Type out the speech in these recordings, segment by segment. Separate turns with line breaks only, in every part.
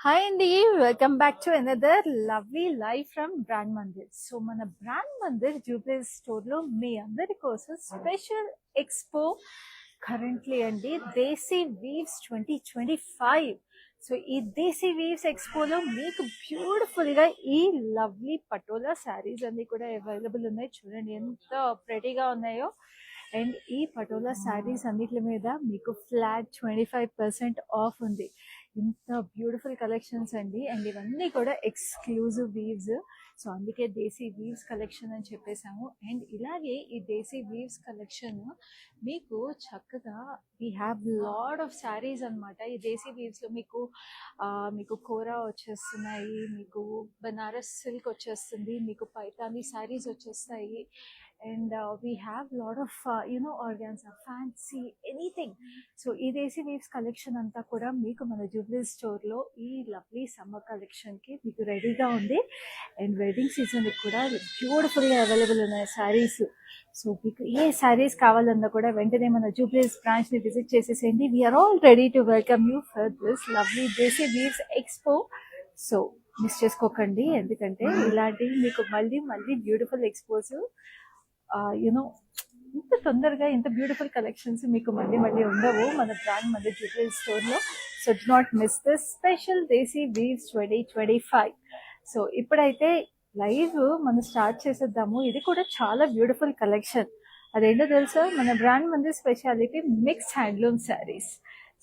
Hi అండి, welcome back to another lovely live from brand Mandir. So మన brand Mandir Jubilee store లో మీ అందరి కోసం స్పెషల్ ఎక్స్పో కరెంట్లీ అండి, దేశీ వీవ్స్ 2025. సో ఈ దేశీ వీవ్స్ ఎక్స్పోలో మీకు బ్యూటిఫుల్ గా ఈ లవ్లీ పటోలా శారీస్ అన్ని కూడా అవైలబుల్ ఉన్నాయి. చూడండి ఎంత ప్రెటీగా ఉన్నాయో. అండ్ ఈ పటోలా శారీస్ అన్నిటి మీద మీకు ఫ్లాట్ 25% ఆఫ్ ఉంది. ఇంత బ్యూటిఫుల్ కలెక్షన్స్ అండి. అండ్ ఇవన్నీ కూడా ఎక్స్క్లూజివ్ వీవ్స్. సో అందుకే దేశీ వీవ్స్ కలెక్షన్ అని చెప్పేసాము. అండ్ ఇలాగే ఈ దేశీ వీవ్స్ కలెక్షన్ మీకు చక్కగా we have lot of saris అనమాట. ఈ దేశీ వీవ్స్లో మీకు కోరా వచ్చేస్తున్నాయి, మీకు బనారస్ సిల్క్ వచ్చేస్తుంది, మీకు పైతానీ శారీస్ వచ్చేస్తాయి. And we have lot of organza, fancy, anything. So ఈ దేశీ వీవ్స్ కలెక్షన్ అంతా కూడా మీకు మన జూబ్లీ స్టోర్లో ఈ లవ్లీ సమ్మర్ కలెక్షన్కి మీకు రెడీగా ఉంది. అండ్ వెడ్డింగ్ సీజన్కి కూడా బ్యూటిఫుల్గా అవైలబుల్ ఉన్నాయి శారీస్. సో మీకు ఏ శారీస్ కావాలన్నా కూడా వెంటనే మన జూబ్లీస్ బ్రాంచ్ని విజిట్ చేసేసేయండి. We are all ready to welcome you for this lovely Desi weaves expo. So miss చేసుకోకండి, ఎందుకంటే ఇలాంటివి మీకు మళ్ళీ మళ్ళీ బ్యూటిఫుల్ ఎక్స్పోస్ యూనో ఇంత తొందరగా ఇంత బ్యూటిఫుల్ కలెక్షన్స్ మీకు మళ్ళీ మళ్ళీ ఉండవు మన బ్రాండ్ మన జూబ్లీ స్టోర్లో. So do not miss this special Desi weaves 2025. So ఇప్పుడైతే లైవ్ మనం స్టార్ట్ చేసేద్దాము. ఇది కూడా చాలా బ్యూటిఫుల్ కలెక్షన్. అదేంటో తెలుసా, మన brand Mandir speciality mix handloom saris.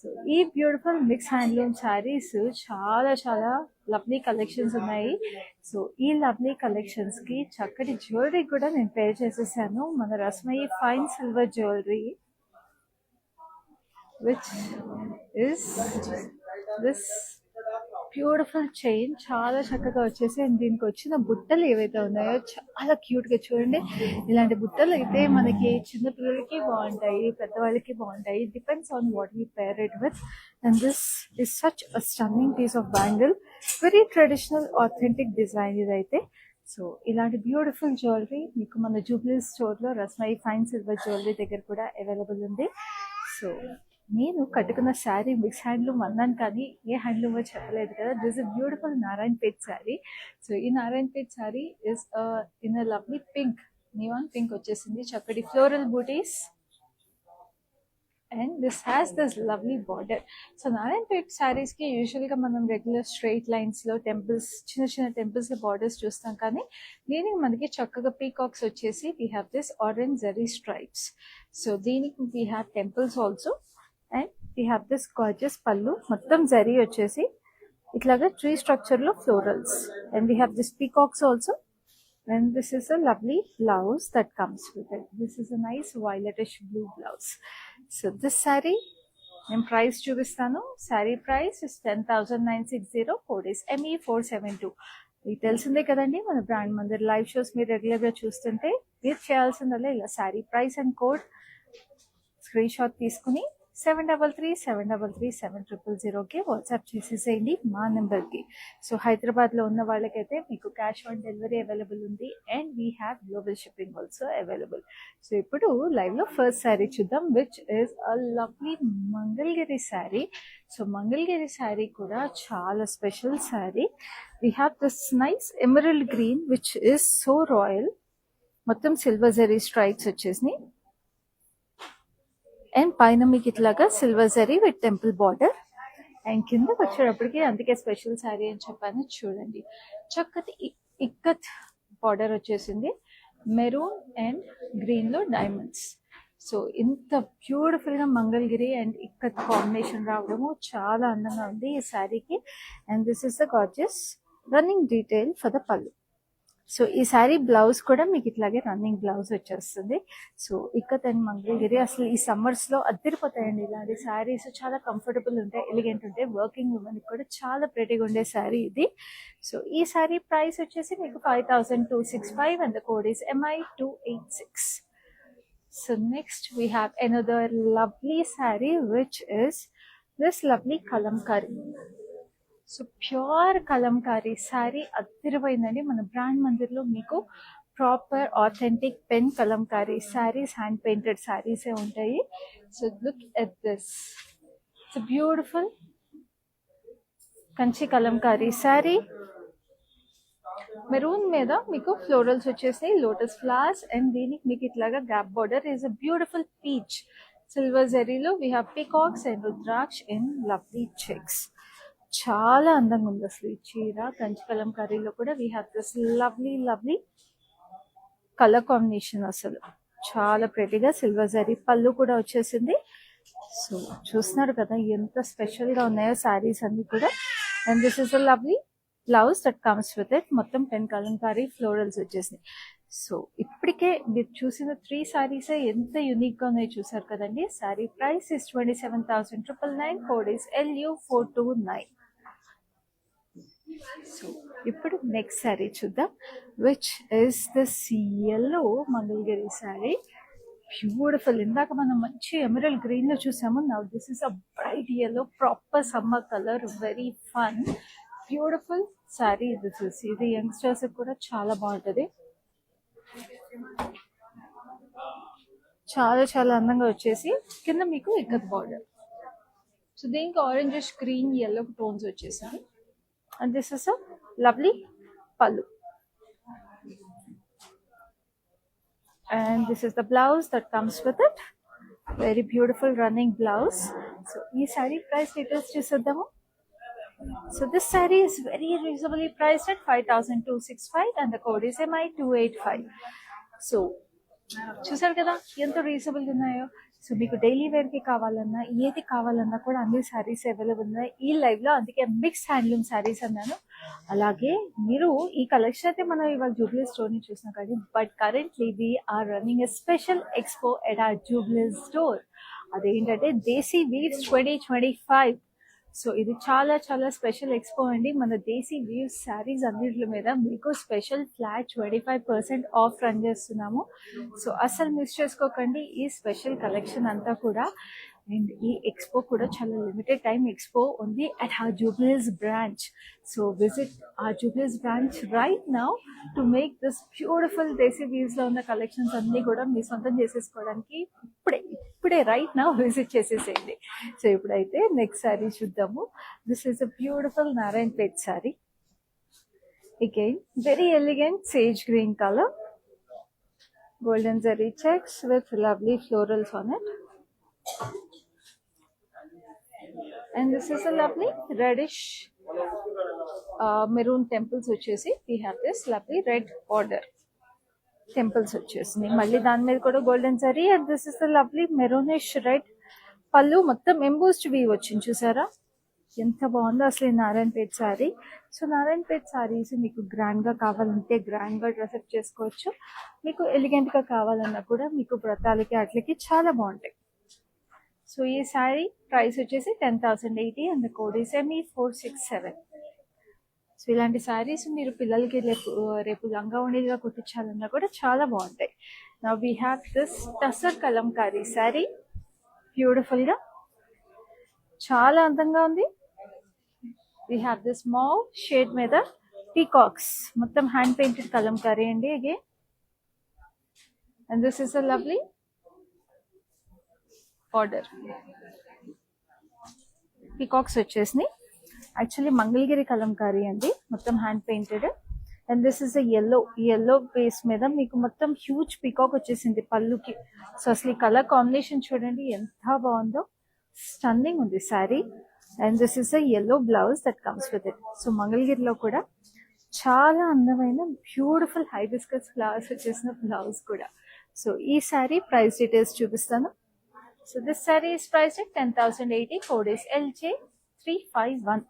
So ఈ బ్యూటిఫుల్ మిక్స్ హ్యాండ్లూమ్ శారీస్ చాలా చాలా లవ్లీ కలెక్షన్స్ ఉన్నాయి. సో ఈ లవ్లీ కలెక్షన్స్ కి చక్కటి జ్యువెలరీ కూడా నేను పేర్ చేసేసాను. మన Rasmayi fine silver jewellery which is this beautiful chain. చాలా చక్కగా వచ్చేసి, అండ్ దీనికి వచ్చిన బుట్టలు ఏవైతే ఉన్నాయో చాలా క్యూట్ గా చూడండి. ఇలాంటి బుట్టలు అయితే మనకి చిన్న పిల్లలకి బాగుంటాయి, పెద్దవాళ్ళకి బాగుంటాయి. Depends on what you pair it with. And this is such a stunning piece of bangle, very traditional authentic design ఇదైతే. సో ఇలాంటి బ్యూటిఫుల్ జ్యువెలరీ మీకు మన జూబ్లీ స్టోర్లో రస్మయి ఫైన్ సిల్వర్ జ్యువెలరీ దగ్గర కూడా అవైలబుల్ ఉంది. సో నేను కట్టుకున్న శారీ మిక్స్ హ్యాండ్లూమ్ అన్నాను, కానీ ఏ హ్యాండ్లూమ్ చెప్పలేదు కదా. This is beautiful Narayanpet sari. So ఈ Narayanpet sari is in a lovely pink, neon pink వచ్చేసింది. చక్కటి floral booties and this has this lovely border. So Narayanpet saris కి యూజువల్ గా మనం రెగ్యులర్ స్ట్రైట్ లైన్స్ లో టెంపుల్స్, చిన్న చిన్న టెంపుల్స్ లో బార్డర్స్ చూస్తాం, కానీ దీనికి మనకి చక్కగా పీకాక్స్ వచ్చేసి we have this orange zari stripes. So దీనికి we have temples also. And we have this gorgeous pallu, మొత్తం జరీ వచ్చేసి ఇట్లాగా ట్రీ స్ట్రక్చర్ లో florals. And we have this peacocks also. And this is a lovely blouse that comes with it. This is a nice violetish blue blouse. So this saree in price chubistanu. Saree price is 10,960. Code is ME472. మీకు తెలిసిందే కదండి, మన brand Mandir live shows మీరు రెగ్యులర్గా చూస్తుంటే మీరు చేయాల్సిందల్లా ఇలా sari price and code screen shot తీసుకుని 7337337000కి వాట్సాప్ చేసేసేయండి మా నెంబర్కి. సో హైదరాబాద్లో ఉన్న వాళ్ళకైతే మీకు క్యాష్ ఆన్ డెలివరీ అవైలబుల్ ఉంది. And we have global shipping also available. So ఇప్పుడు లైవ్లో ఫస్ట్ శారీ చూద్దాం, which is a lovely Mangalagiri sari. So Mangalagiri sari కూడా చాలా special sari. We have this nice emerald green which is so royal. మొత్తం సిల్వర్ జరీ స్ట్రైప్స్ వచ్చేసినాయి. And పైన మీకు ఇట్లాగా silver zari with temple border. And కిందకి వచ్చేటప్పటికి, అందుకే స్పెషల్ శారీ అని చెప్పాను, చూడండి చక్కటి ఇక్కత్ బార్డర్ వచ్చేసింది, మెరూన్ అండ్ గ్రీన్ లో డైమండ్స్. సో ఇంత బ్యూటిఫుల్ గా మంగళగిరి అండ్ ఇక్కత్ కాంబినేషన్ రావడము చాలా అందంగా ఉంది ఈ శారీకి. And this is the gorgeous running detail for the పళ్ళు. సో ఈ శారీ బ్లౌజ్ కూడా మీకు ఇట్లాగే రన్నింగ్ బ్లౌజ్ వచ్చేస్తుంది. సో ఇక్కత్ అండ్ మంగళగిరి అసలు ఈ సమ్మర్స్ లో అద్దరిపోతాయండి. ఇలాంటి శారీస్ చాలా కంఫర్టబుల్ ఉంటాయి, ఎలిగెంట్ ఉంటాయి. వర్కింగ్ ఉమెన్ కూడా చాలా ప్రెటీగా ఉండే శారీ ఇది. సో ఈ శారీ ప్రైస్ వచ్చేసి మీకు 5,265 and the code is MI286. So next we have another lovely sari which is this lovely Kalamkari. So pure Kalamkari sari అద్దరిపోయిందండి. మన బ్రాండ్ మందిర్లో మీకు proper authentic pen Kalamkari saris, hand painted శారీసే ఉంటాయి. So look at this, it's beautiful Kanchi Kalamkari sari, maroon మీద మీకు ఫ్లోరల్స్ వచ్చేసాయి, lotus flowers, and దీనికి మీకు ఇట్లాగా gap border is a beautiful peach. Silver జరీలో we have peacocks and rudraksha in lovely checks. చాలా అందంగా ఉంది అసలు ఈ చీర. కంచి కలంకారీలో కూడా we have this lovely lovely colour combination. అసలు చాలా ప్రెటీగా సిల్వర్ జరీ పళ్ళు కూడా వచ్చేసింది. సో చూస్తున్నారు కదా ఎంత స్పెషల్ గా ఉన్నాయో శారీస్ అన్ని కూడా. And this is a lovely blouse that comes with it. మొత్తం 10 కలంకారీ ఫ్లోరల్స్ వచ్చేసినాయి. సో ఇప్పటికే మీరు చూసిన 3 సారీస్ ఎంత యూనిక్ గా ఉన్నాయో చూసారు కదండి. Sari price is 27,999. Code is LU429. So ఇప్పుడు నెక్స్ట్ శారీ చూద్దాం, which is this yellow Mangalagiri sari. Beautiful. ఇందాక మనం మంచి ఎమరల్డ్ గ్రీన్ లో చూసాము. Now this is a bright yellow, proper summer colour, very fun beautiful sari. This is ఇది యంగ్స్టర్స్ కూడా చాలా బాగుంటది. చాలా చాలా అందంగా వచ్చేసి కింద మీకు ఇక్కత్ బార్డర్. సో దీనికి ఆరెంజ్ గ్రీన్ yellow టోన్స్ వచ్చేసాయి. And this is a lovely pallu, and this is the blouse that comes with it. Very beautiful running blouse. So this saree price details chuseddamu. So this saree is very reasonably priced at 5,265 and the code is MI285. So చూసారు కదా ఎంత reasonable ఉన్నాయో. So మీకు daily wear కి కావాలన్నా ఏది కావాలన్నా కూడా అన్ని శారీస్ అవైలబుల్ ఉన్నాయి ఈ లైవ్ లో. అందుకే మిక్స్ హ్యాండ్లూమ్ శారీస్ అన్నాను. అలాగే మీరు ఈ కలెక్షన్ అయితే మనం ఇవాళ జూబ్లీ స్టోర్ ని చూసినా కానీ, but currently we are running a special expo at our Jubilee store. అదేంటంటే దేశీ వీవ్స్ 2025. సో ఇది చాలా చాలా స్పెషల్ ఎక్స్పో అండి. మన దేశీ వీవ్స్ శారీస్ అన్నింటి మీద మీకు స్పెషల్ ఫ్లాట్ 25% ఆఫ్ రన్ చేస్తున్నాము. సో అసలు మిస్ చేసుకోకండి ఈ స్పెషల్ కలెక్షన్ అంతా కూడా. అండ్ ఈ ఎక్స్పో కూడా చాలా లిమిటెడ్ టైం ఎక్స్పో ఉంది అట్ our Jubilees branch. సో విజిట్ our Jubilees branch right now to make this beautiful Desi weaves లో ఉన్న కలెక్షన్స్ అన్ని కూడా మీ సొంతం చేసేసుకోవడానికి ఇప్పుడే రైట్ నౌ విజిట్ చేసేసేయండి. సో ఇప్పుడైతే నెక్స్ట్ శారీ చూద్దాము. This is a beautiful Narayanpet sari. Again very elegant sage green colour, golden zari checks with lovely florals on it. And this is a lovely reddish maroon temples వచ్చేసి we have this lovely red border temples వచ్చేసినాయి. మళ్ళీ దాని మీద కూడా golden zari. And this is the lovely maroonish red పళ్ళు. మొత్తం embossed weave వచ్చింది చూసారా ఎంత బాగుందో అసలు ఈ నారాయణపేట్ శారీ. సో నారాయణపేట్ శారీస్ మీకు గ్రాండ్ గా కావాలంటే గ్రాండ్ గా డ్రెస్అప్ చేసుకోవచ్చు. మీకు ఎలిగెంట్ గా కావాలన్నా కూడా మీకు వ్రతాలకి అట్లకి చాలా బాగుంటాయి. సో ఈ శారీ ప్రైస్ వచ్చేసి 10,080 and code is ME467. So ఇలాంటి శారీస్ మీరు పిల్లలకి రేపు లంగా ఉండేదిగా కుట్టించాలన్నా కూడా చాలా బాగుంటాయి. Now we have this tussar Kalamkari sari. Beautiful గా చాలా అందంగా ఉంది. వీ హ్యావ్ దిస్ మావ్ షేడ్ మీద పీకాక్స్, మొత్తం హ్యాండ్ పెయింటెడ్ కలంకారీ అండి again. And this is a lovely order. Peacocks వచ్చేసినాయి. యాక్చువల్లీ మంగళగిరి కలంకారీ అండి, మొత్తం hand painted. And this is yellow base మీద మీకు మొత్తం హ్యూజ్ పీకాక్ వచ్చేసింది పళ్ళుకి. సో అసలు ఈ కలర్ కాంబినేషన్ చూడండి ఎంత బాగుందో, స్టన్నింగ్ ఉంది sari. And this is a yellow blouse that comes with it. So మంగళగిరిలో కూడా చాలా అందమైన బ్యూటిఫుల్ హైబిస్కస్ ఫ్లవర్స్ వచ్చేసిన బ్లౌజ్ కూడా. సో ఈ శారీ ప్రైస్ డీటెయిల్స్ చూపిస్తాను. So this sari is price at 10,080. Code is LJ351.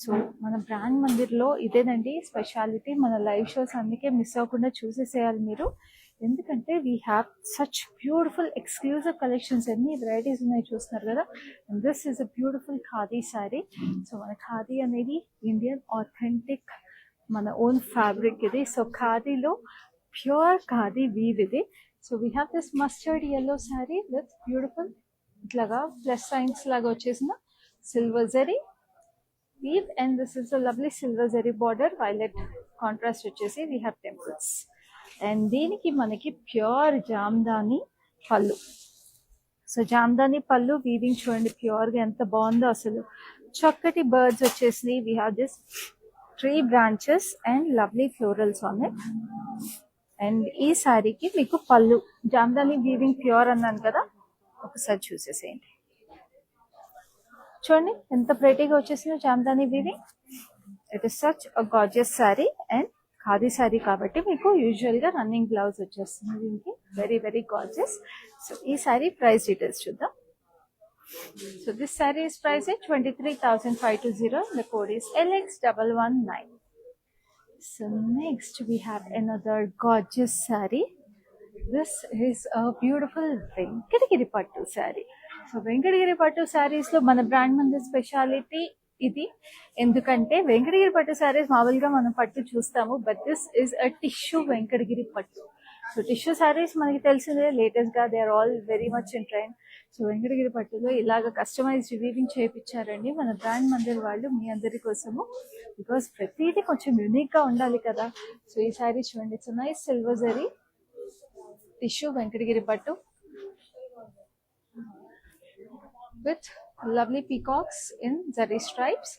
So మన బ్రాండ్ మందిర్లో ఇదేనండి స్పెషాలిటీ. మన లైవ్ షోస్ అందుకే మిస్ అవ్వకుండా చూసేసేయాలి మీరు. ఎందుకంటే we have such beautiful exclusive collections. ఎన్ని వెరైటీస్ ఉన్నాయి చూస్తున్నారు కదా. And this is a beautiful khadi sari. So మన ఖాదీ అనేది ఇండియన్ ఆథెంటిక్ మన ఓన్ ఫ్యాబ్రిక్ ఇది. సో ఖాదీలో ప్యూర్ ఖాదీ వీవ్ ఇది. So we have this mustard yellow sari with beautiful ఇట్లాగా ప్లస్ సైన్స్ లాగా వచ్చేసిన silver zari weave, and this is a lovely silver zari border, violet contrast వచ్చేసి we have temples. and దీనికి మనకి pure Jamdani పళ్ళు. So Jamdani పళ్ళు weaving చూడండి ప్యూర్ గా ఎంత బాగుందో అసలు. చక్కటి బర్డ్స్ వచ్చేసినాయి. We have this tree branches and lovely florals on it. And ఈ శారీకి మీకు పళ్ళు జామ్దాని వీవింగ్ ప్యూర్ అన్నాను కదా, ఒకసారి చూసేసేయండి. చూడండి ఎంత ప్రెటీగా వచ్చేసిందో Jamdani weaving. It is such a gorgeous sari and khadi sari కాబట్టి మీకు యూజువల్ గా రన్నింగ్ బ్లౌజ్ వచ్చేస్తుంది దీనికి. Very very gorgeous. సో ఈ శారీ ప్రైస్ డీటెయిల్స్ చూద్దాం. So this saree is priced at 23,520. The code is LX119. So next we have another gorgeous saree. This is a beautiful Venkatagiri Pattu saree. So Venkatagiri Pattu sarees lo mana brand mandi speciality ఇది. ఎందుకంటే వెంకటగిరి పట్టు సారీస్ మామూలుగా మనం పట్టు చూస్తాము, but this is a tissue Venkatagiri pattu. So tissue saris మనకి తెలిసిందే, latest గా they are all very much in trend. So Venkatagiri పట్టులో ఇలాగ కస్టమైజ్ వీవింగ్ చేయించారండి మన బ్రాండ్ మందిర్ వాళ్ళు మీ అందరి కోసము, బికాస్ ప్రతిదీ కొంచెం యూనిక్ గా ఉండాలి కదా. సో ఈ సారీ చూడండి, it's nice silver zari tissue Venkatagiri pattu with lovely peacocks in zari stripes.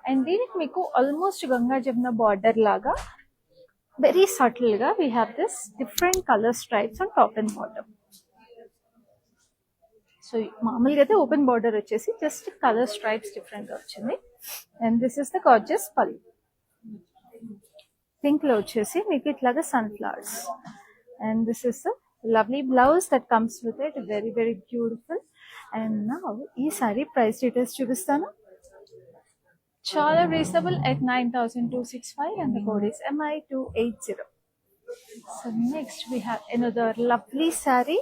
And దీనికి మీకు almost గంగా జమున border లాగా very subtle గా we have this different color stripes on top and bottom. So మామూలుగా అయితే ఓపెన్ బార్డర్ వచ్చేసి జస్ట్ కలర్ స్ట్రైప్స్ డిఫరెంట్ గా వచ్చింది. And this is the gorgeous పల్లు. పింక్ లో వచ్చేసి మీకు ఇట్లాగా sunflowers. And this is the lovely blouse that comes with it, very very beautiful. And now ఈ సారీ ప్రైస్ డీటెయిల్స్ చూపిస్తాను. చాలా reasonable at 9,265 and the code is MI280. So next we have another lovely saree,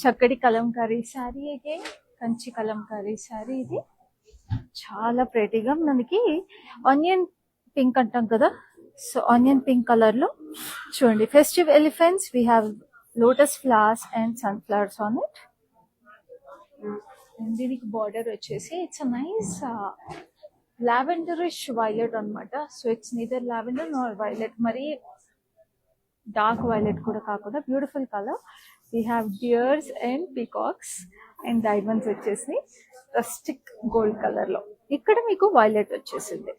చక్కటి Kalamkari sari. Again Kanchi Kalamkari sari. ఇది చాలా ప్రెటీగా మనకి onion pink అంటాం కదా, so onion pink colour లో చూడండి festive elephants, we have lotus flowers and sunflowers on it. And దీనికి border వచ్చేసి it's a nice lavenderish violet అనమాట. So it's neither lavender nor violet, మరి డార్క్ వైలెట్ కూడా కాకుండా beautiful colour. We have deers and peacocks and diamonds వచ్చేసి rustic gold colour లో. ఇక్కడ మీకు వైలెట్ వచ్చేసింది.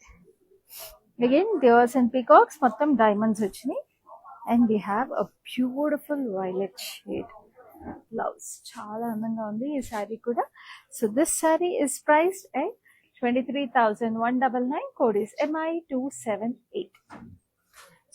అగైన్ డియర్స్ అండ్ పీకాక్స్, మొత్తం డైమండ్స్ వచ్చినాయి. And we have a beautiful violet shade blouse. చాలా అందంగా ఉంది ఈ శారీ కూడా. So this sari is priced at 23,199. Code is MI278.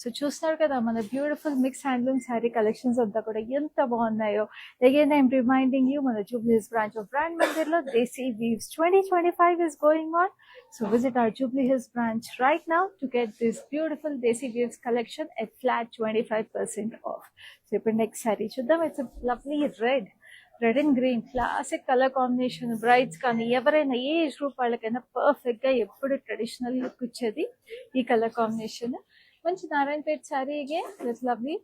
So చూస్తున్నారు కదా మన beautiful mix handloom sari collections అంతా కూడా ఎంత బాగున్నాయో. అగైన్ ఐఎమ్ రిమైండింగ్ యూ, మన Jubilee hills branch of brand Mandir లో దేశీ weaves 2025 is going on. So visit our Jubilee Hills branch right now to get this beautiful Desi Weaves collection at flat 25% off. So ఇప్పుడు next sari చూద్దాం. It's lovely red and green classic colour combination. Brides కానీ ఎవరైనా ఏ age group వాళ్ళకైనా perfect గా ఎప్పుడు traditional look ఇచ్చేది ఈ కలర్ కాంబినేషన్. మంచి Narayanpet sari again with lovely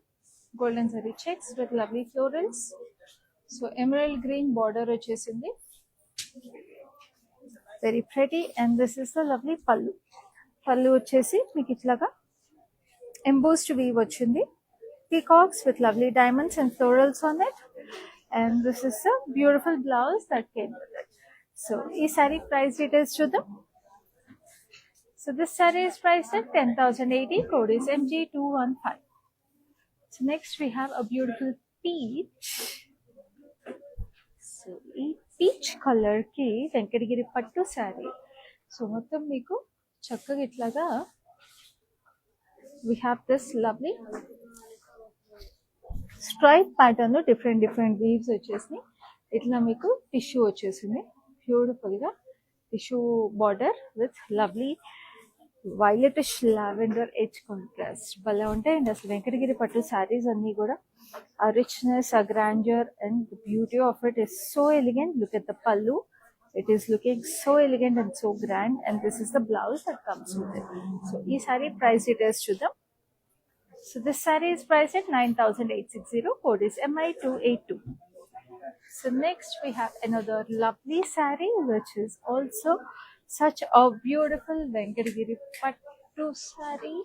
golden zari checks with lovely florals. So emerald green border వచ్చేసింది, very pretty. And this is the lovely pallu. Pallu వచ్చేసి మీకు ఇట్లాగా ఎంబోస్డ్ వీవ్ వచ్చింది, peacocks with lovely diamonds and florals on it. And this is the beautiful blouse that came with it. So ఈ sari price details చూద్దాం. So this sari is priced at 10,080. Code is MG215. So next we have a beautiful peach. So ఈ peach colour కి Venkatagiri pattu sari. So మొత్తం మీకు చక్కగా ఇట్లాగా we have this lovely stripe pattern, different different weaves వచ్చేసి ఇట్లా మీకు టిష్యూ వచ్చేసింది బ్యూటిఫుల్ గా. Tissue border with lovely violetish lavender edge contrast భలే ఉంటాయండి అసలు వెంకటగిరి పట్టు శారీస్ అన్ని కూడా. ఆ రిచ్నెస్, ఆ grander and the beauty of it is so elegant. Look at the పల్లు, it is looking so elegant and so grand, and this is the blouse that comes with it. So ee saree price details chudam. So this saree is priced at 9,860. code is MI282. So next we have another lovely saree which is also such a beautiful Venkatagiri pattu saree.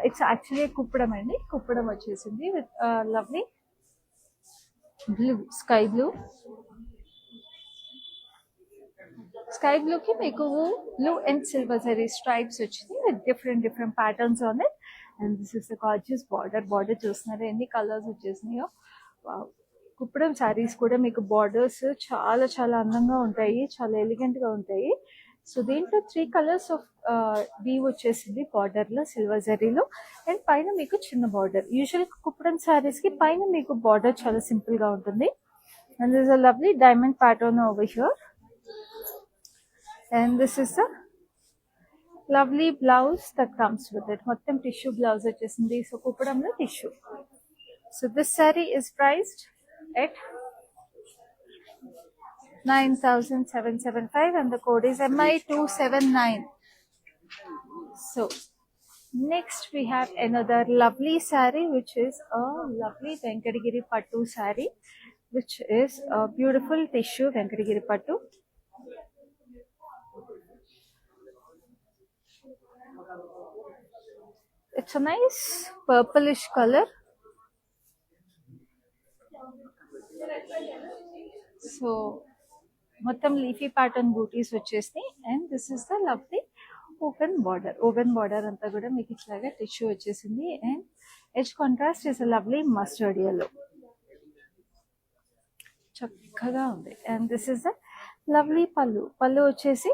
It's actually a kuppadam andi, kuppadam vachesindi with lovely blue, sky blue sky బ్లూకి మీకు blue and silver zari stripes వచ్చింది with different patterns on it. And this is the gorgeous border చూస్తున్నారు ఎన్ని colours వచ్చేసినాయో. Kuppadam saris కూడా మీకు borders చాలా అందంగా ఉంటాయి, చాలా ఎలిగెంట్గా ఉంటాయి. సో దీంట్లో 3 కలర్స్ ఆఫ్ వీవ్ వచ్చేసింది బార్డర్లో సిల్వర్ జరీలో. అండ్ పైన మీకు చిన్న బార్డర్. యూజువల్ కుప్పడం శారీస్కి పైన మీకు బార్డర్ చాలా సింపుల్గా ఉంటుంది. And this a lovely diamond pattern over here. And this is a lovely blouse that comes with it. Mottam tissue blouse vachesindi. So kupadamlo tissue. So this saree is priced at 9,775 and the code is MI279. So next we have another lovely saree, which is a lovely Venkatagiri Pattu saree, which is a beautiful tissue Venkatagiri Pattu. It's a nice purplish color. So మొత్తం leafy pattern బూటీస్ వచ్చేసి. And this is the lovely open border అంతా కూడా మీకు ఇట్లాగా tissue వచ్చేసింది. And edge contrast is a lovely mustard yellow. చక్కగా ఉంది. And this is the lovely పళ్ళు వచ్చేసి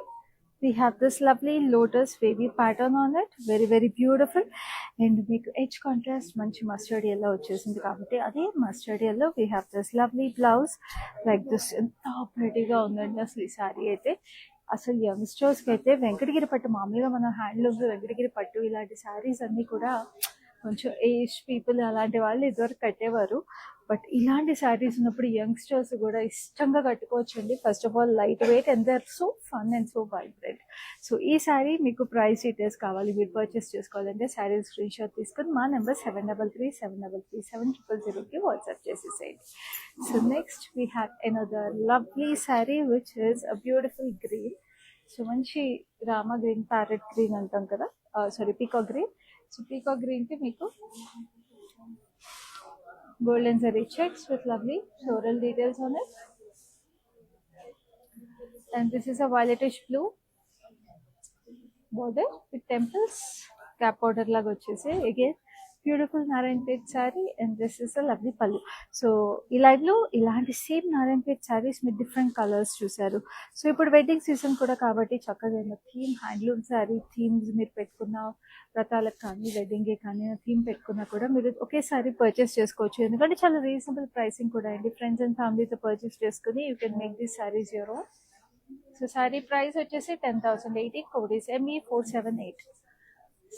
we have this lovely lotus wavy pattern on it, very beautiful. And మీకు edge contrast మంచి మస్టర్డ్ yellow వచ్చేసింది కాబట్టి అదే mustard yellow we have this lovely blouse like this. ఎంత ప్రెటీగా ఉందండి అసలు ఈ సారీ అయితే. అసలు యంగ్స్టర్స్కి అయితే వెంకటగిరి పట్టు, మామూలుగా మన హ్యాండ్లూమ్స్ వెంకటగిరి పట్టు ఇలాంటి శారీస్ అన్నీ కూడా కొంచెం ఏజ్ పీపుల్ అలాంటి వాళ్ళు ఇదివరకు కట్టేవారు. బట్ ఇలాంటి శారీస్ ఉన్నప్పుడు యంగ్స్టర్స్ కూడా ఇష్టంగా కట్టుకోవచ్చండి. First of all light weight and they are so fun and so vibrant. So ఈ శారీ మీకు ప్రైస్ డీటెయిల్స్ కావాలి, మీరు పర్చేస్ చేసుకోవాలంటే శారీ స్క్రీన్ షాట్ తీసుకొని మా నెంబర్ 7337337000కి వాట్సాప్ చేసేసేయండి. So next we have another lovely sari which is a beautiful green. So మంచి Rama green, parrot green అంటాం కదా, sorry peacock green. So peacock గ్రీన్కి మీకు golden zari checks with lovely floral details on it. And this is a violetish blue border with temples, cap border laga vachese. Again beautiful Narayanpet saree, and this is a lovely pallu. So ee live lo ilanti same Narayanpet sarees with different colors chusaru. So ippudu wedding season kuda kabatti chakkaga theme handloom saree themes meer pettukunna వ్రతాలకు కానీ వెడ్డింగ్కి కానీ theme పెట్టుకున్నా కూడా మీరు ఒకేసారి purchase చేసుకోవచ్చు. ఎందుకంటే చాలా reasonable pricing కూడా అండి. ఫ్రెండ్స్ అండ్ ఫ్యామిలీతో పర్చేస్ చేసుకుని you can make this saris your own. So sorry price వచ్చేసి 10,080, code is ME478.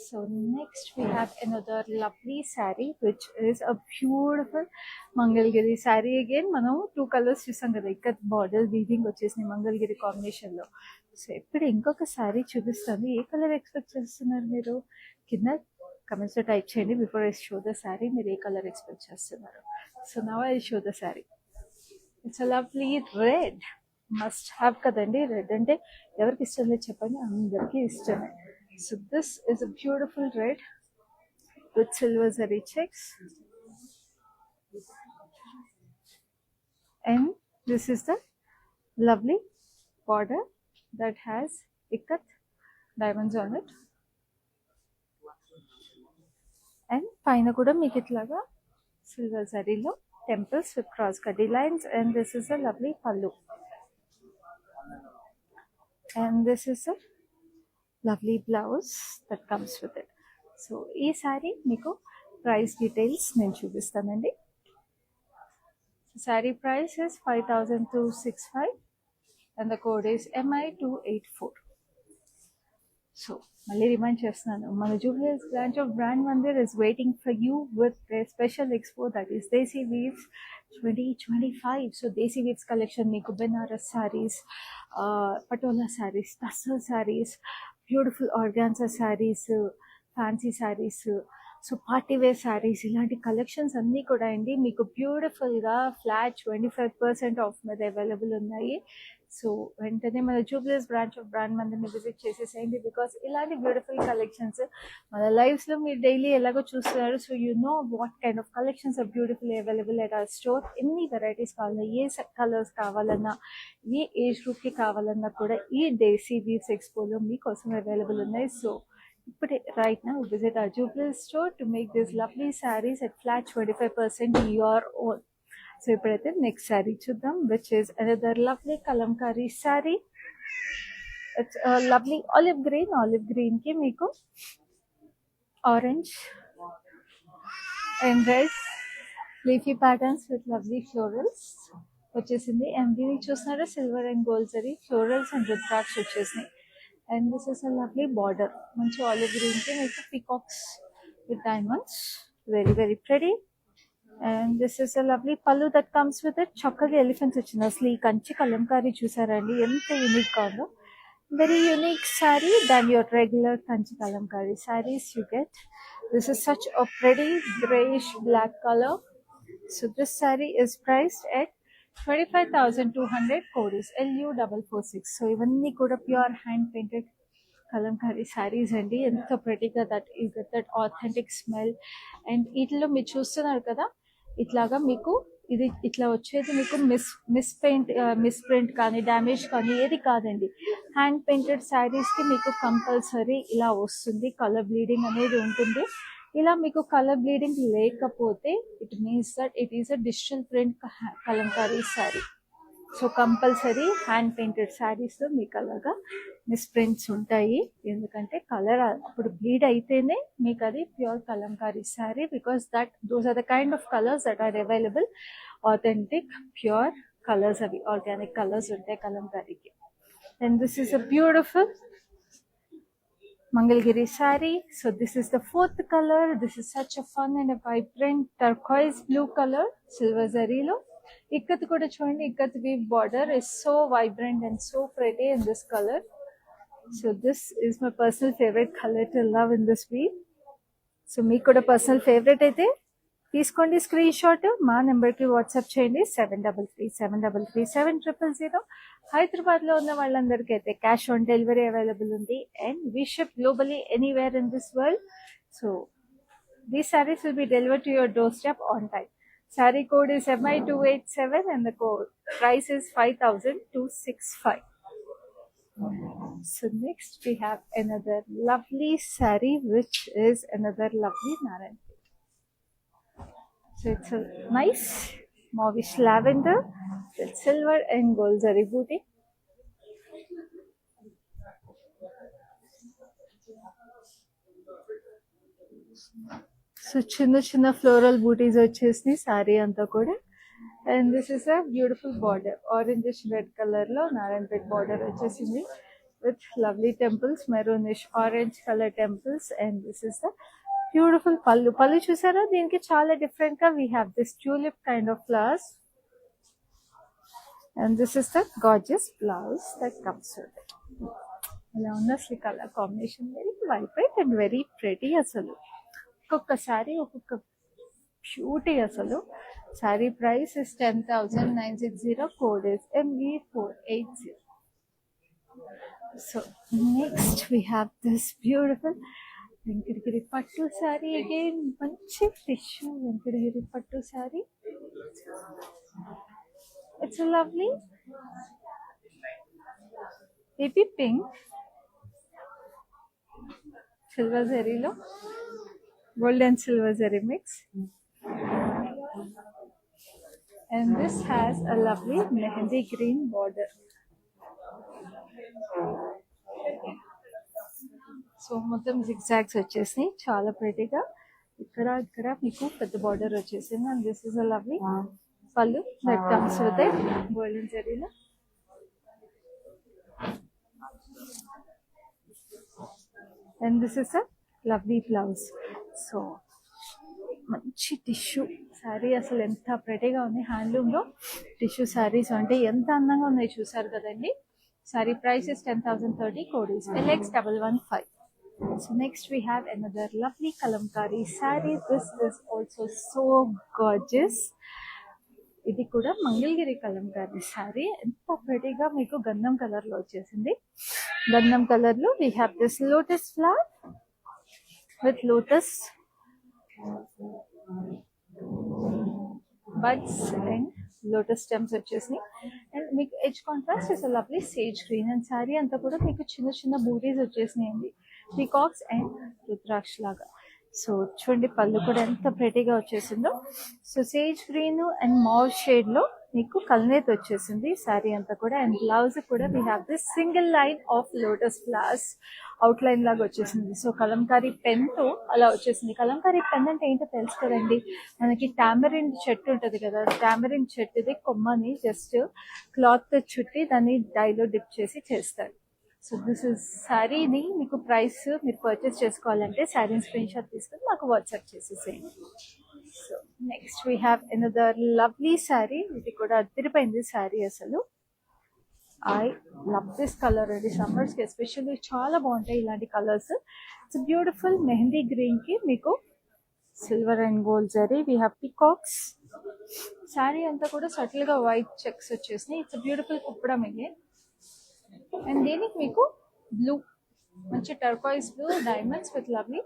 So next we have another lovely sari which is a beautiful Mangalagiri sari. Again మనం 2 కలర్స్ చూసాం కదా, ఇక్కడ బార్డర్ వీవింగ్ వచ్చేసింది మంగళగిరి కాంబినేషన్లో. సో ఇప్పుడు ఇంకొక శారీ చూపిస్తాను. ఏ కలర్ ఎక్స్పెక్ట్ చేస్తున్నారు మీరు? కింద కమెంట్స్లో టైప్ చేయండి. Before I show the sari మీరు ఏ కలర్ ఎక్స్పెక్ట్ చేస్తున్నారు. So now I show the sari. It's a lovely red. Must have కదండి, రెడ్ అంటే ఎవరికి ఇష్టం లేదు చెప్పండి, అందరికీ ఇష్టమే. So this is a beautiful red with silver zari checks. And this is the lovely border that has ikat diamonds on it. And paina kuda meeku itlaga silver zari lo temples with cross cutty lines. And this is a lovely pallu, and this is a lovely blouse that comes with it. So ee saree meeku price details nenu chupistanandi. Saree price is 5,265 and the code is MI284. So మళ్ళీ remind చేస్తున్నాను, మన Jubilee Hills branch of brand Mandir is waiting for you with a special expo that is Desi Weaves 2025. So Desi Weaves collection మీకు Banaras sarees, Patola sarees, tussar sarees, beautiful organza sarees, fancy sarees. So party wear saris ఇలాంటి collections అన్నీ కూడా అండి మీకు బ్యూటిఫుల్గా flat 25% off మీద available ఉన్నాయి. So వెంటనే మన జూబ్లీస్ బ్రాంచ్ ఆఫ్ బ్రాండ్ మందిని విజిట్ చేసేసేయండి. బికాస్ ఇలాంటి బ్యూటిఫుల్ కలెక్షన్స్ మన లైఫ్స్లో మీరు డైలీ ఎలాగో చూస్తున్నారు. So you know what kind of collections are beautiful available at our store. ఎన్ని వెరైటీస్ కావాలన్నా, ఏ కలర్స్ కావాలన్నా, ఏ ఏజ్ గ్రూప్కి కావాలన్నా కూడా ఈ డేసీ వీవ్స్ ఎక్స్పోలో మీకోసం అవైలబుల్ ఉన్నాయి. So right now visit our Jubilee store to make these lovely sarees at flat 25% your own. So ippadaithe next saree chuddam, which is another lovely kalamkari saree. It's a lovely olive green ki meeku orange and red leafy patterns with lovely florals వచ్చేసింది. And దీనికి చూస్తున్నారా silver and gold zari florals and rudraksha వచ్చేసినాయి. And this is a lovely border, manchi olive green ki meeku peacocks with diamonds, very very pretty. And this is a lovely pallu that comes with it. Chakkali elephants vachina asli kanchi kalamkari chusarandi enta unique kaado. Very unique saree than your regular kanchi kalamkari sarees you get. This is such a pretty grayish black color. So this saree is priced at 25,200. code is LU446. So ఇవన్నీ కూడా pure hand painted Kalamkari saris అండి. ఎంత ప్రెటీగా that authentic smell. And వీటిలో మీరు చూస్తున్నారు కదా, ఇట్లాగా మీకు ఇది ఇట్లా వచ్చేది మీకు మిస్ ప్రింట్ కానీ డ్యామేజ్ కానీ ఏది కాదండి. హ్యాండ్ పెయింటెడ్ శారీస్కి మీకు కంపల్సరీ ఇలా వస్తుంది, కలర్ బ్లీడింగ్ అనేది ఉంటుంది. ఇలా మీకు కలర్ బ్లీడింగ్ లేకపోతే it means that it is a digital print Kalamkari sari. So compulsory hand painted శారీస్లో మీకు అలాగా మిస్ ప్రింట్స్ ఉంటాయి. ఎందుకంటే కలర్ అప్పుడు బ్లీడ్ అయితేనే మీకు అది pure Kalamkari sari. Because those are the kind of colours that are available. Authentic pure colours, అవి ఆర్గానిక్ కలర్స్ ఉంటాయి కలంకారీకి. And this is a beautiful Mangalgiri saree. So this is the fourth color. This is such a fun and a vibrant turquoise blue color, silver zari lo. Ikkat kuda chudandi, ikkat weave border is so vibrant and so pretty in this color. So this is my personal favorite color to love in this weave. So meeku kuda personal favorite aithe తీసుకోండి screen shot, మా నెంబర్కి WhatsApp చేయండి 7337337000. హైదరాబాద్లో ఉన్న వాళ్ళందరికీ అయితే cash on delivery available ఉంది. And we ship globally anywhere in this world. So these sarees will be delivered to your doorstep on time. Saree code is MI287 and the code price is 5,265. So next we have another lovely saree, which is another lovely Narayan. So it's a nice mauvish lavender with silver and gold zari booty. So chinna floral booties వచ్చేసి saree anta kuda. And this is a beautiful border, orangish red color lo Narayanpet border వచ్చేసింది with lovely temples, maroonish orange color temples. And this is the beautiful పళ్ళు చూసారా, దీనికి చాలా different గా we have this tulip kind of flowers. And this is the gorgeous blouse that comes with it. ఇలా ఉన్న అసలు colour combination very vibrant and very pretty. అసలు ఒక్కొక్క శారీ ఒక్కొక్క బ్యూటీ. అసలు sari price is 10,960. Code is ME480. So next we have this beautiful Venkatagiri pattu sari. Again మంచి tissue Venkatagiri pattu sari. It's lovely baby pink silver జరీలో gold and silver zari mix. And this has a lovely mehndi green border. So మొత్తం zigzags వచ్చేసి చాలా ప్రెటీగా ఇక్కడ మీకు పెద్ద border వచ్చేసింది. And this is a lovely pallu that comes with it golden జరీలో. And this is a lovely blouse. So మంచి టిష్యూ శారీ. అసలు ఎంత ప్రెటీగా ఉంది. హ్యాండ్లూమ్లో టిష్యూ శారీస్ అంటే ఎంత అందంగా ఉన్నాయి చూసారు కదండి. Sari price is 10,030. Code is LX115. So next we have another lovely kalamkari saree. This is also so gorgeous. ఇది కూడా మంగళగిరి కలంకారీ సారీ. ఎంత ప్రెటీగా మీకు గంధం కలర్ లో వచ్చేసింది. గంధం కలర్ లో we have this lotus flower with lotus buds and lotus stems వచ్చేసినాయి. అండ్ మీకు edge contrast is lovely sage green. And sari అంతా కూడా మీకు చిన్న చిన్న బూటీస్ వచ్చేసినాయండి, పీకాక్స్ అండ్ రుద్రాక్ష లాగా. సో చూడండి పళ్ళు కూడా ఎంత ప్రెటీగా వచ్చేసిందో. So sage green and mauve shade లో మీకు కల్నేత్ వచ్చేసింది శారీ అంతా కూడా. అండ్ బ్లౌజ్ కూడా we have this single line of lotus flowers outline లాగా వచ్చేసింది. సో కలంకారీ పెన్ తో అలా వచ్చేసింది. కలంకారీ పెన్ అంటే ఏంటో తెలుసు కదండి, మనకి టామరిన్ చెట్టు ఉంటది కదా, టామరిన్ చెట్టుది కొమ్మని జస్ట్ క్లాత్ తో చుట్టి దాన్ని డైలో డిప్ చేసి చేస్తారు. సో దిస్ ఇస్ శారీని మీకు ప్రైస్ మీరు పర్చేస్ చేసుకోవాలంటే శారీని స్క్రీన్ షాట్ తీసుకొని మాకు వాట్సాప్ చేసేసేయండి. So next we have another lovely sari. ఇది కూడా అదిరిపోయింది శారీ అసలు. ఐ లవ్ దిస్ కలర్ అండి. సమ్మర్స్ కి ఎస్పెషల్లీ చాలా బాగుంటాయి ఇలాంటి colours. It's beautiful mehndi green కి మీకు silver and gold zari. We have peacocks. Sari అంతా కూడా సటిల్ గా వైట్ చెక్స్ వచ్చేసినాయి. ఇట్స్ బ్యూటిఫుల్ కుప్పడం ఇది. అండ్ దీనికి మీకు బ్లూ, మంచి turquoise blue diamonds with lovely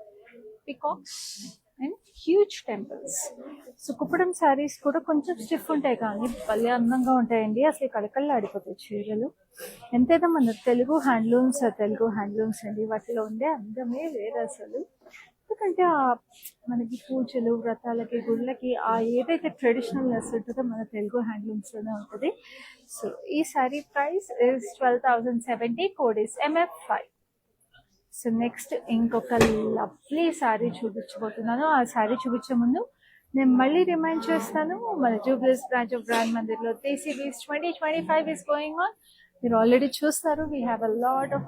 peacocks and huge temples. So Kuppadam saris కూడా కొంచెం స్టిఫ్ ఉంటాయి కానీ భలే అందంగా ఉంటాయండి. అసలు కళకళ ఆడిపోతాయి చీరలు. ఎంతైనా మన తెలుగు హ్యాండ్లూమ్స్ అండి, వాటిలో ఉండే అందమే వేరే అసలు. ఎందుకంటే మనకి పూజలు, వ్రతాలకి, గుళ్ళకి ఆ ఏదైతే ట్రెడిషనల్ నెస్ ఉంటుందో మన తెలుగు హ్యాండ్లూమ్స్ లోనే ఉంటుంది. సో ఈ sari price is 12,070. Code is MF5. So next ఇంకొక లవ్లీ శారీ చూపించబోతున్నాను. ఆ శారీ చూపించే ముందు నేను మళ్ళీ రిమైండ్ చేస్తాను, మన జూబ్లీస్ బ్రాంచ్ ఆఫ్ బ్రాండ్ మందిర్లో Desi weaves 2025 is going on. మీరు ఆల్రెడీ చూస్తారు. We have a lot of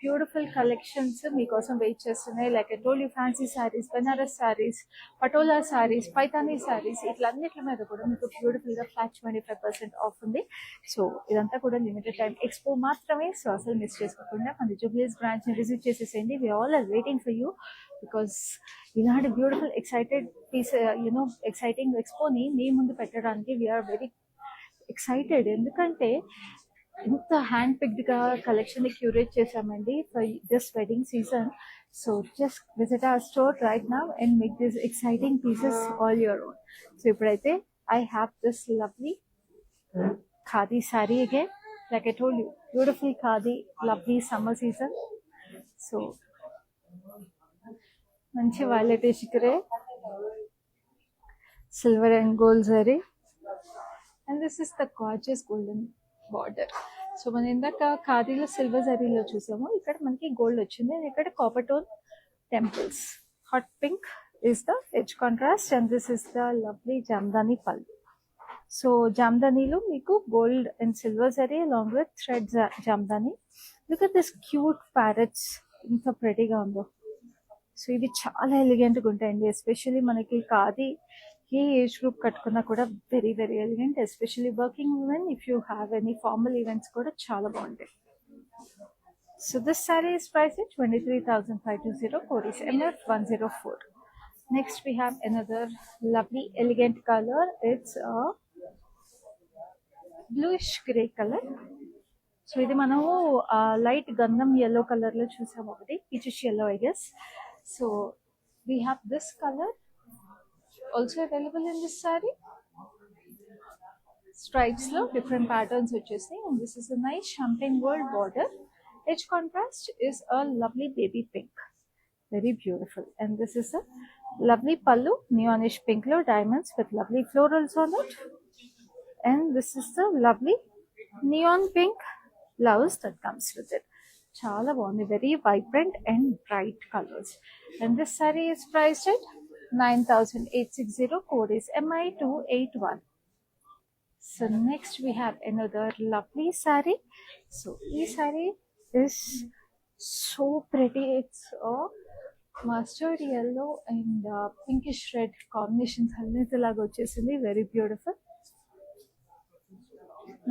beautiful collections మీకోసం వెయిట్ చేస్తున్నాయి. Like I told you, fancy saris, Banaras saris, Patola saris, Paithani saris, ఇట్లన్నిటి మీద కూడా మీకు బ్యూటిఫుల్ గా ఫ్లాట్ 25% ఆఫ్ ఉంది. సో ఇదంతా కూడా లిమిటెడ్ టైం ఎక్స్పో మాత్రమే. సో అసలు మిస్ చేసుకోకుండా మన జూబ్లీస్ బ్రాంచ్ ని విజిట్ చేసేసేయండి. We all are waiting for you because ఇలాంటి బ్యూటిఫుల్ ఎక్సైటింగ్ ఎక్స్పోని మీ ముందు పెట్టడానికి వీఆర్ వెరీ ఎక్సైటెడ్. ఎందుకంటే ఇంత హ్యాండ్ పిక్డ్ గా కలెక్షన్ ని క్యూరేట్ చేసామండి for this wedding season. So just visit our store right now and make this exciting pieces all your own. So ఇప్పుడైతే I have this lovely khadi sari again. Like I told you, beautiful khadi, lovely summer season. So మంచి violet షికరే, silver and gold zari. And this is the gorgeous golden border. So మనం ఇందాక ఖాదీలో silver జరీలో చూసాము, ఇక్కడ మనకి gold వచ్చింది. And ఇక్కడ copper tone temples. Hot pink is the edge contrast and this is the lovely Jamdani పల్లు. సో జామ్దానీలో మీకు gold and silver zari along with thread Jamdani. Look at this cute parrots, ఎంత ప్రెటీగా ఉందో. సో ఇవి చాలా ఎలిగెంట్గా ఉంటాయండి. ఎస్పెషల్లీ మనకి ఖాదీ ఏ ఏజ్ గ్రూప్ కట్టుకున్నా కూడా very very elegant. Especially working women, if you have any formal events కూడా చాలా బాగుంటాయి. So this sari is price 23,520. Code is MF104. Next we have another lovely elegant colour. It's bluish grey colour. So ఇది మనము light గంధం yellow colour లో చూసాము, ఒకటి peachish yellow I guess. So we have this colour also available in this saree. Stripes lo different patterns వచ్చేసి. And this is a nice champagne gold border. Edge contrast is a lovely baby pink, very beautiful. And this is a lovely pallu, neonish pink lo diamonds with lovely florals on it. And this is the lovely neon pink blouse that comes with it. Chala బాగుంది, very vibrant and bright colors. And this saree is priced at 9,860. Code is MI281. So next we have another lovely saree. So this saree is so pretty. It's a mustard yellow and pinkish red combination. Halnitalaga vachesindi, very beautiful.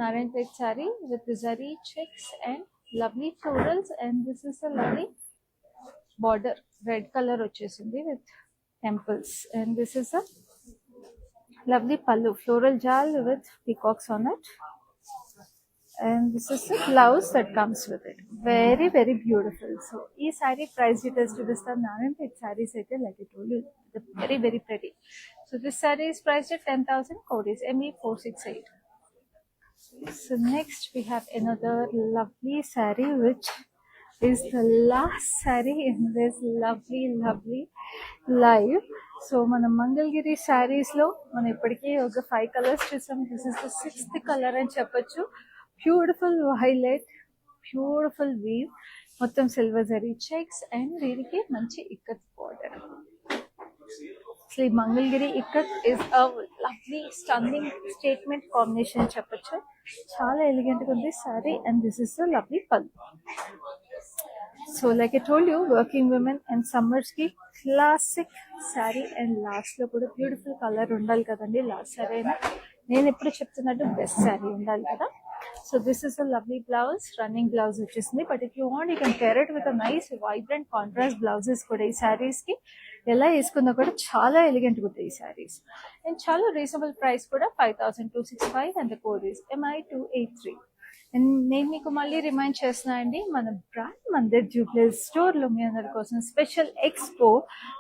Narayanpet saree with the zari checks and lovely florals, and this is a lovely border, red color వచ్చేసింది with temples, and this is a lovely pallu, floral jal with peacocks on it, and this is the blouse that comes with it. Very very beautiful. So ee saree price details చూపిస్తాను నానంటే ఈ sarees అయితే like I told you, very very pretty. So this saree is priced at 10,000 codis, ME468. So next we have another lovely saree, which is the last saree in this lovely live. So మన Mangalagiri sarees లో మనం ఇప్పటికీ ఒక 5 colours చూసాం. This is the 6th colour అని చెప్పొచ్చు. Beautiful violet, beautiful weave, మొత్తం silver zari checks, and దీనికి మంచి ఇక్కత్ బార్డర్. అసలు ఈ Mangalagiri ikat is a lovely stunning statement combination చెప్పొచ్చు. చాలా ఎలిగెంట్ గా ఉంది sari, and this is a lovely pallu. So like I told you, working women and summers కి క్లాసిక్ శారీ, అండ్ లాస్ట్ లో కూడా బ్యూటిఫుల్ కలర్ ఉండాలి కదండి. లాస్ట్ శారీ అయినా నేను ఎప్పుడు చెప్తున్నట్టు బెస్ట్ శారీ ఉండాలి కదా. So this is a lovely blouse, running blouse వచ్చేసింది. But if you want you can pair it with a nice vibrant contrast blouses కూడా. ఈ శారీస్ కి ఎలా వేసుకున్నా కూడా చాలా ఎలిగెంట్ ఉంటాయి ఈ శారీస్, అండ్ చాలా రీజనబుల్ ప్రైస్ కూడా 5,265, and the code is MI283. And నేను మీకు మళ్ళీ రిమైండ్ చేస్తున్నా అండి, మన బ్రాండ్ మందిర్ జూబ్లీ స్టోర్ లో మీ అందరి కోసం special expo,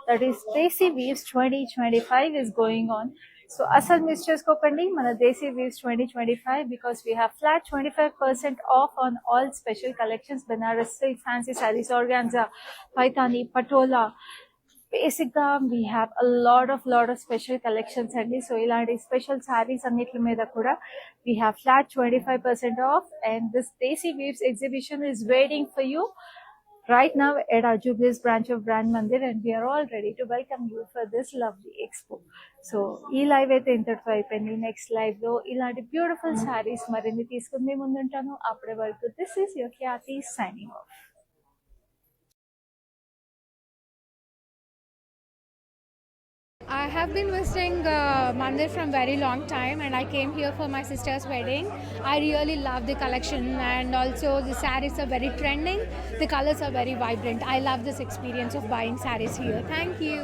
that is Desi weaves 2025 is going on. So అసలు మిస్ చేసుకోకండి మన Desi weaves 2025, because we have flat 25% off on all special collections, Banaras silk, fancy saris, organza, Paithani, Patola. Basic గా we have a lot of special collections అండి. So ఇలాంటి special saris అన్నిటి మీద కూడా we have flat 25% off, and this Desi weaves exhibition is waiting for you right now at our Jubilees branch of Brand Mandir, and we are all ready to welcome you for this lovely expo. So ee live aithe ఇంతటితో అయిపోయింది. Next live లో ఇలాంటి beautiful saris మరిన్ని తీసుకుని మీ ముందుంటాను. అప్పటి వరకు this is your Khyati signing off.
I have been visiting Mandir from very long time, and I came here for my sister's wedding. I really love the collection, and also the sarees are very trending. The colors are very vibrant. I love this experience of buying sarees here. Thank you.